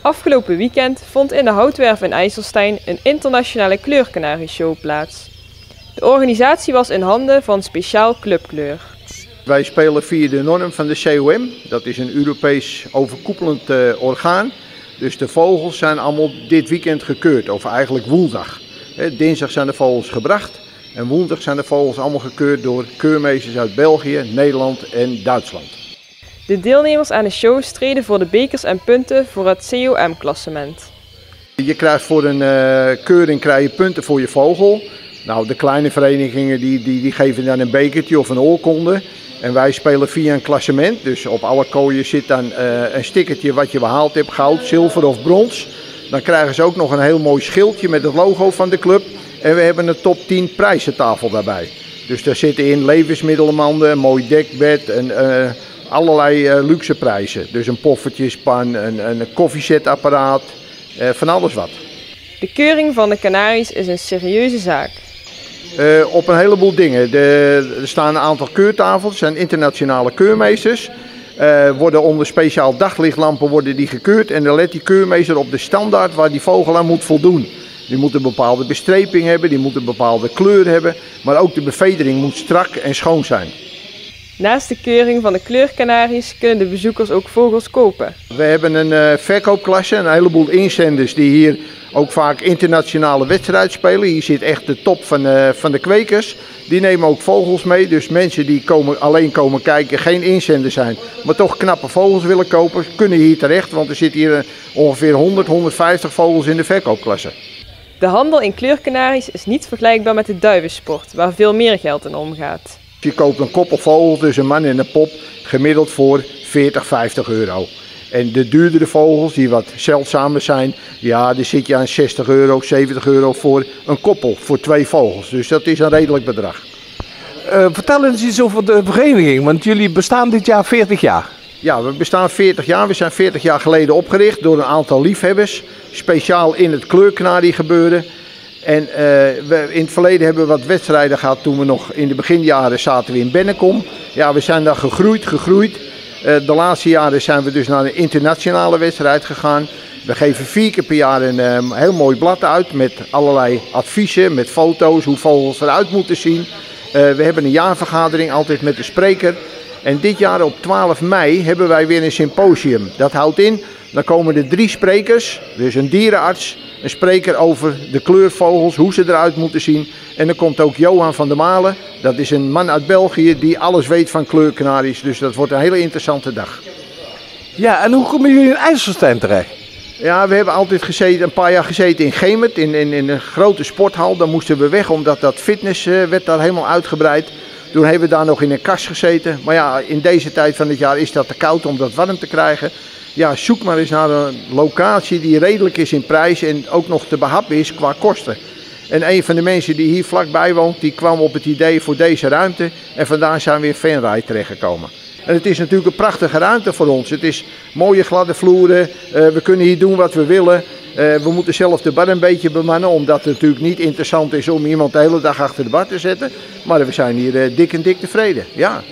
Afgelopen weekend vond in de Houtwerf in IJsselstein een internationale kleurkanarieshow plaats. De organisatie was in handen van Speciaal Clubkleur. Wij spelen via de norm van de COM, dat is een Europees overkoepelend orgaan. Dus de vogels zijn allemaal dit weekend gekeurd, of eigenlijk woensdag. Dinsdag zijn de vogels gebracht en woensdag zijn de vogels allemaal gekeurd door keurmeesters uit België, Nederland en Duitsland. De deelnemers aan de show streden voor de bekers en punten voor het COM-klassement. Je krijgt voor een keuring punten voor je vogel. Nou, de kleine verenigingen die geven dan een bekertje of een oorkonde. En wij spelen via een klassement. Dus op alle kooien zit dan een stickertje wat je behaald hebt, goud, zilver of brons. Dan krijgen ze ook nog een heel mooi schildje met het logo van de club. En we hebben een top 10 prijzentafel daarbij. Dus daar zitten in levensmiddelenmanden, een mooi dekbed en allerlei luxe prijzen. Dus een poffertjespan, een koffiezetapparaat, van alles wat. De keuring van de kanaries is een serieuze zaak. Op een heleboel dingen. Er staan een aantal keurtafels, er zijn internationale keurmeesters. Worden onder speciaal daglichtlampen worden die gekeurd en dan let die keurmeester op de standaard waar die vogel aan moet voldoen. Die moet een bepaalde bestreping hebben, die moet een bepaalde kleur hebben, maar ook de bevedering moet strak en schoon zijn. Naast de keuring van de kleurkanaries kunnen de bezoekers ook vogels kopen. We hebben een verkoopklasse, een heleboel inzenders die hier ook vaak internationale wedstrijden spelen. Hier zit echt de top van de kwekers. Die nemen ook vogels mee, dus mensen die alleen komen kijken, geen inzender zijn, maar toch knappe vogels willen kopen, kunnen hier terecht, want er zitten hier ongeveer 150 vogels in de verkoopklasse. De handel in kleurkanaries is niet vergelijkbaar met de duivensport, waar veel meer geld in omgaat. Je koopt een koppelvogel, dus een man en een pop, gemiddeld voor 40, 50 euro. En de duurdere vogels, die wat zeldzamer zijn, ja, daar zit je aan 60 euro, 70 euro voor een koppel, voor 2 vogels. Dus dat is een redelijk bedrag. Vertel eens iets over de vereniging, want jullie bestaan dit jaar 40 jaar. Ja, we bestaan 40 jaar. We zijn 40 jaar geleden opgericht door een aantal liefhebbers, speciaal in het kleurkanarie gebeuren. En in het verleden hebben we wat wedstrijden gehad toen we nog in de beginjaren zaten we in Bennekom. Ja, we zijn daar gegroeid. De laatste jaren zijn we dus naar een internationale wedstrijd gegaan. We geven 4 keer per jaar een heel mooi blad uit met allerlei adviezen, met foto's, hoe vogels eruit moeten zien. We hebben een jaarvergadering altijd met de spreker. En dit jaar op 12 mei hebben wij weer een symposium. Dat houdt in, dan komen er 3 sprekers, dus een dierenarts, een spreker over de kleurvogels, hoe ze eruit moeten zien. En dan komt ook Johan van der Malen, dat is een man uit België die alles weet van kleurkanaries. Dus dat wordt een hele interessante dag. Ja, en hoe komen jullie in IJsselstein terecht? Ja, we hebben altijd een paar jaar gezeten in Gemert, in een grote sporthal. Dan moesten we weg, omdat dat fitness werd daar helemaal uitgebreid. Toen hebben we daar nog in een kast gezeten. Maar ja, in deze tijd van het jaar is dat te koud om dat warm te krijgen. Ja, zoek maar eens naar een locatie die redelijk is in prijs en ook nog te behappen is qua kosten. En een van de mensen die hier vlakbij woont, die kwam op het idee voor deze ruimte. En vandaar zijn we in Venray terechtgekomen. En het is natuurlijk een prachtige ruimte voor ons. Het is mooie gladde vloeren, we kunnen hier doen wat we willen. We moeten zelf de bar een beetje bemannen, omdat het natuurlijk niet interessant is om iemand de hele dag achter de bar te zetten. Maar we zijn hier dik en dik tevreden, ja.